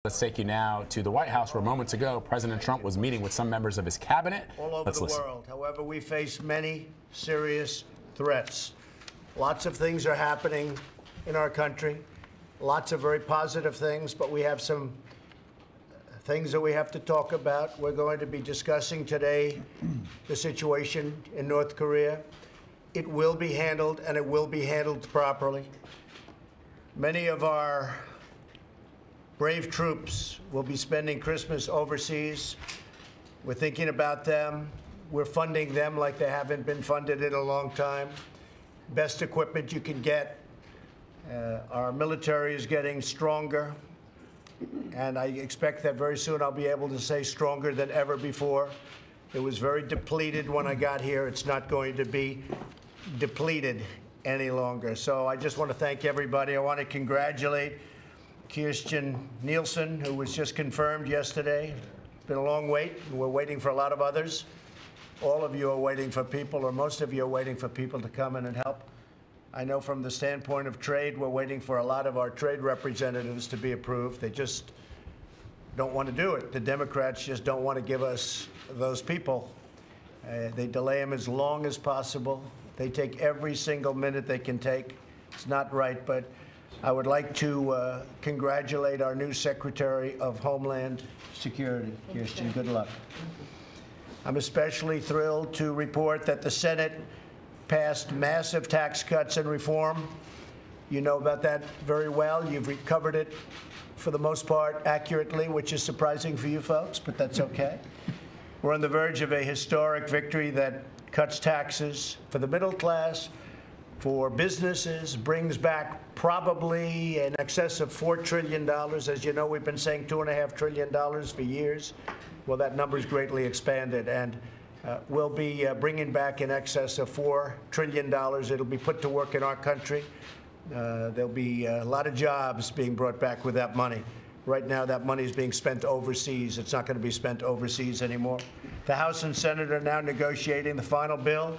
Let's take you now to the White House, where moments ago, President Trump was meeting with some members of his cabinet. All over the world. However, we face many serious threats. Lots of things are happening in our country. Lots of very positive things, but we have some things that we have to talk about. We're going to be discussing today the situation in North Korea. It will be handled, and it will be handled properly. Many of our brave troops will be spending Christmas overseas. We're thinking about them. We're funding them like they haven't been funded in a long time. Best equipment you can get. Our military is getting stronger, and I expect that very soon I'll be able to say stronger than ever before. It was very depleted when I got here. It's not going to be depleted any longer. So I just want to thank everybody. I want to congratulate Kirstjen Nielsen, who was just confirmed yesterday. It's been a long wait, and we're waiting for a lot of others. All of you are waiting for people, or most of you are waiting for people to come in and help. I know from the standpoint of trade, we're waiting for a lot of our trade representatives to be approved. They just don't want to do it. The Democrats just don't want to give us those people. They delay them as long as possible. They take every single minute they can take. It's not right, but I would like to congratulate our new Secretary of Homeland Security. Kirstjen, good luck. I'm especially thrilled to report that the Senate passed massive tax cuts and reform. You know about that very well. You've covered it, for the most part, accurately, which is surprising for you folks, but that's okay. We're on the verge of a historic victory that cuts taxes for the middle class, for businesses, brings back probably in excess of $4 trillion. As you know, we've been saying $2.5 trillion for years. Well, that number's greatly expanded, and we'll be bringing back in excess of $4 trillion. It'll be put to work in our country. There'll be a lot of jobs being brought back with that money. Right now, that money is being spent overseas. It's not going to be spent overseas anymore. The House and Senate are now negotiating the final bill,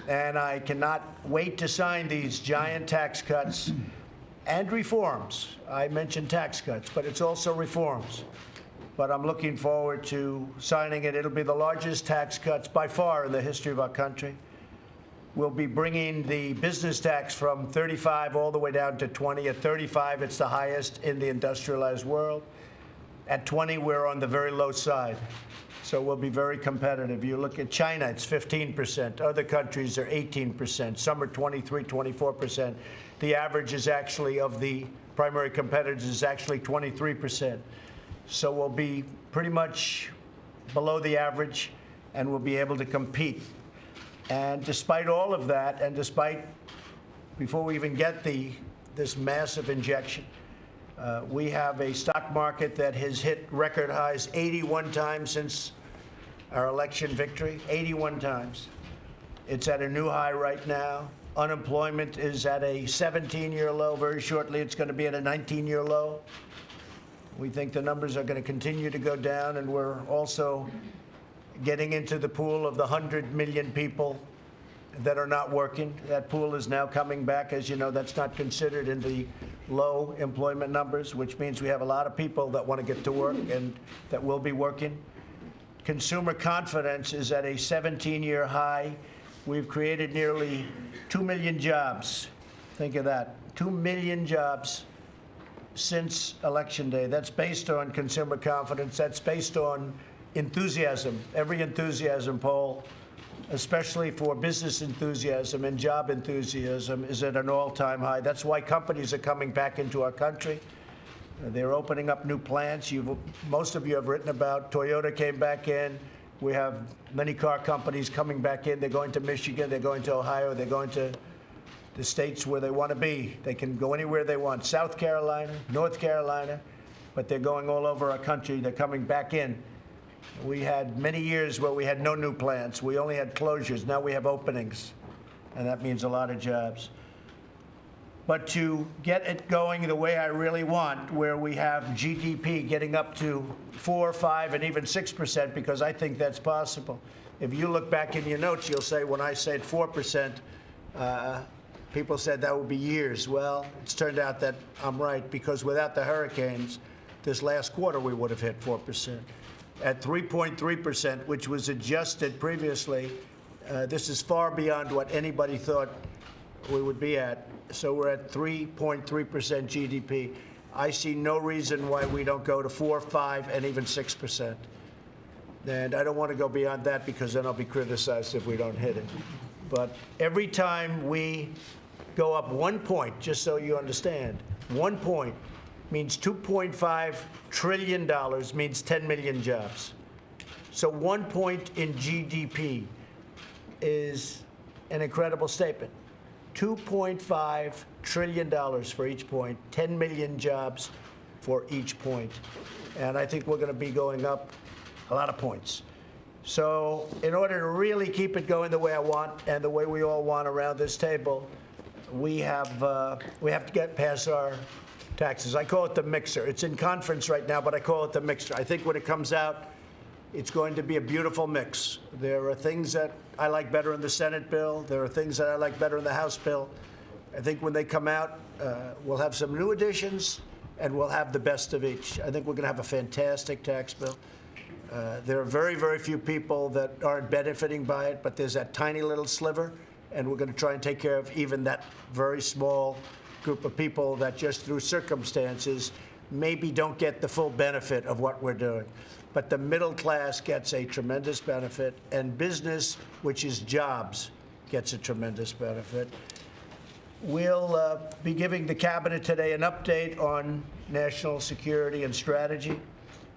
and I cannot wait to sign these giant tax cuts and reforms. I mentioned tax cuts, but it's also reforms. But I'm looking forward to signing it. It'll be the largest tax cuts by far in the history of our country. We'll be bringing the business tax from 35 all the way down to 20. At 35, it's the highest in the industrialized world. At 20, we're on the very low side. So we'll be very competitive. You look at China, it's 15%. Other countries are 18%. Some are 23, 24%. The average is actually, of the primary competitors, is actually 23%. So we'll be pretty much below the average, and we'll be able to compete. And despite all of that, and despite, before we even get this massive injection, we have a stock market that has hit record highs 81 times since our election victory, 81 times. It's at a new high right now. Unemployment is at a 17-year low. Very shortly, it's going to be at a 19-year low. We think the numbers are going to continue to go down, and we're also getting into the pool of the 100 million people that are not working. That pool is now coming back. As you know, that's not considered in the low employment numbers, which means we have a lot of people that want to get to work and that will be working. Consumer confidence is at a 17-year high. We've created nearly 2 million jobs. Think of that, 2 million jobs since Election Day. That's based on consumer confidence. That's based on enthusiasm. Every enthusiasm poll, especially for business enthusiasm and job enthusiasm, is at an all-time high. That's why companies are coming back into our country. They're opening up new plants. Most of you have written about Toyota came back in. We have many car companies coming back in. They're going to Michigan. They're going to Ohio. They're going to the states where they want to be. They can go anywhere they want. South Carolina, North Carolina, but they're going all over our country. They're coming back in. We had many years where we had no new plants. We only had closures. Now we have openings, and that means a lot of jobs. But to get it going the way I really want, where we have GDP getting up to 4, 5, and even 6%, because I think that's possible. If you look back in your notes, you'll say when I said 4%, people said that would be years. Well, it's turned out that I'm right, because without the hurricanes, this last quarter we would have hit 4%. At 3.3%, which was adjusted previously, this is far beyond what anybody thought we would be at. So we're at 3.3% GDP. I see no reason why we don't go to 4, 5, and even 6%. And I don't want to go beyond that because then I'll be criticized if we don't hit it. But every time we go up 1 point, just so you understand, 1 point means $2.5 trillion, means 10 million jobs. So 1 point in GDP is an incredible statement. $2.5 trillion for each point, 10 million jobs for each point. And I think we're going to be going up a lot of points. So in order to really keep it going the way I want and the way we all want around this table, we have to get past our taxes. I call it the mixer. It's in conference right now, but I call it the mixer. I think when it comes out, it's going to be a beautiful mix. There are things that I like better in the Senate bill. There are things that I like better in the House bill. I think when they come out, we'll have some new additions, and we'll have the best of each. I think we're going to have a fantastic tax bill. There are very, very few people that aren't benefiting by it, but there's that tiny little sliver, and we're going to try and take care of even that very small group of people that just through circumstances maybe don't get the full benefit of what we're doing. But the middle class gets a tremendous benefit, and business, which is jobs, gets a tremendous benefit. We'll be giving the cabinet today an update on national security and strategy.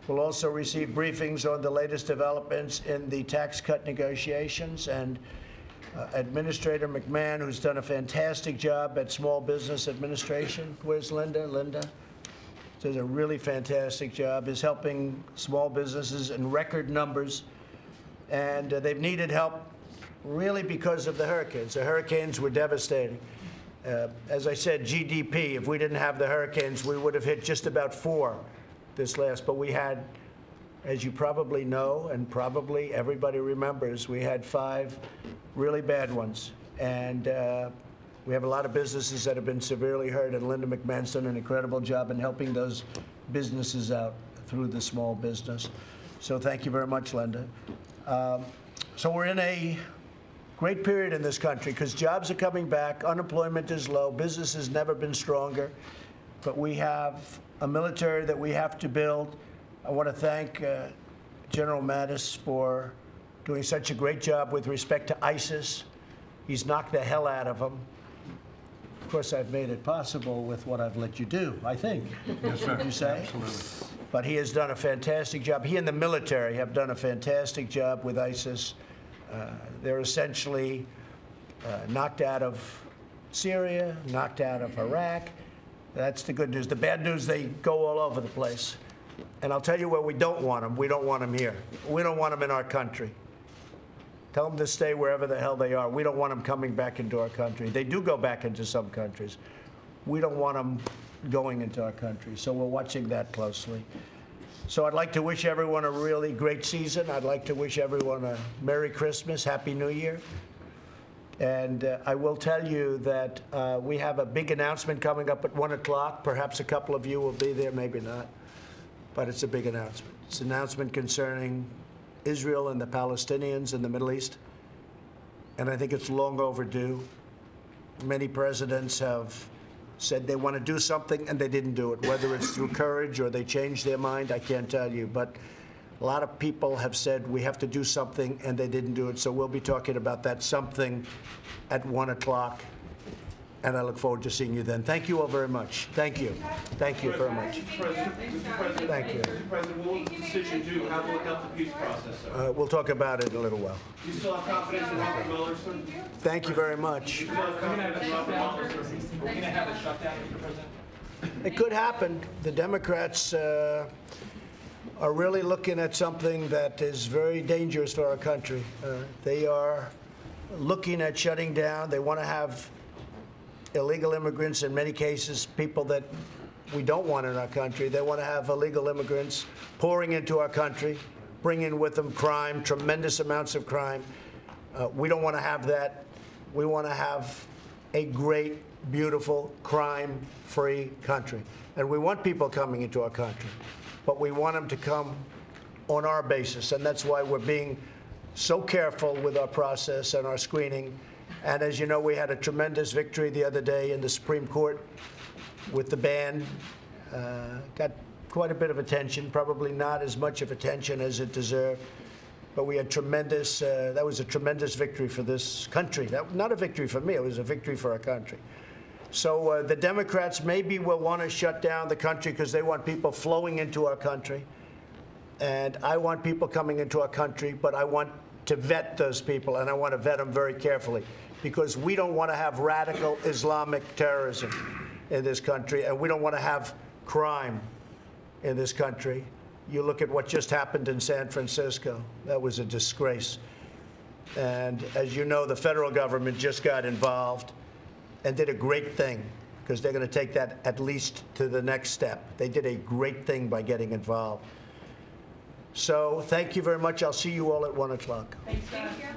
We'll also receive briefings on the latest developments in the tax cut negotiations, and Administrator McMahon, who's done a fantastic job at Small Business Administration. Where's Linda? Linda does a really fantastic job, is helping small businesses in record numbers. And they've needed help really because of the hurricanes. The hurricanes were devastating. As I said, GDP, if we didn't have the hurricanes, we would have hit just about 4 this last. But we had, as you probably know, and probably everybody remembers, we had 5 really bad ones. And we have a lot of businesses that have been severely hurt, and Linda McMahon's done an incredible job in helping those businesses out through the small business. So thank you very much, Linda. So we're in a great period in this country because jobs are coming back, unemployment is low, business has never been stronger, but we have a military that we have to build. I want to thank General Mattis for doing such a great job with respect to ISIS. He's knocked the hell out of them. Of course, I've made it possible with what I've let you do, I think. Yes, sir. You say? Absolutely. But he has done a fantastic job. He and the military have done a fantastic job with ISIS. They're essentially knocked out of Syria, knocked out of Iraq. That's the good news. The bad news, they go all over the place. And I'll tell you where we don't want them. We don't want them here. We don't want them in our country. Tell them to stay wherever the hell they are. We don't want them coming back into our country. They do go back into some countries. We don't want them going into our country. So we're watching that closely. So I'd like to wish everyone a really great season. I'd like to wish everyone a Merry Christmas, Happy New Year. And I will tell you that we have a big announcement coming up at 1 o'clock. Perhaps a couple of you will be there, maybe not. But it's a big announcement. It's an announcement concerning Israel and the Palestinians in the Middle East. And I think it's long overdue. Many presidents have said they want to do something and they didn't do it. Whether it's through courage or they changed their mind, I can't tell you. But a lot of people have said we have to do something and they didn't do it. So we'll be talking about that something at 1 o'clock. And I look forward to seeing you then. Thank you all very much. Thank you. Thank you very much. Mr. President, Thank you. Mr. President, what will the decision do? How will it help the peace process, sir? We'll talk about it in a little while. Do you still have confidence in Robert Mueller, sir? Thank you very much. Do you still have confidence in Robert Mueller, sir? We're going to have a shutdown, Mr. President? It could happen. The Democrats are really looking at something that is very dangerous for our country. They are looking at shutting down. They want to have illegal immigrants, in many cases, people that we don't want in our country. They want to have illegal immigrants pouring into our country, bringing with them crime, tremendous amounts of crime. We don't want to have that. We want to have a great, beautiful, crime-free country. And we want people coming into our country, but we want them to come on our basis. And that's why we're being so careful with our process and our screening. And as you know, we had a tremendous victory the other day in the Supreme Court with the ban. Got quite a bit of attention, probably not as much of attention as it deserved. But we had tremendous, that was a tremendous victory for this country. Not a victory for me, it was a victory for our country. So the Democrats maybe will want to shut down the country because they want people flowing into our country. And I want people coming into our country, but I want to vet those people, and I want to vet them very carefully, because we don't want to have radical Islamic terrorism in this country, and we don't want to have crime in this country. You look at what just happened in San Francisco. That was a disgrace. And as you know, the federal government just got involved and did a great thing, because they're going to take that at least to the next step. They did a great thing by getting involved. So thank you very much. I'll see you all at 1 o'clock. Thank you.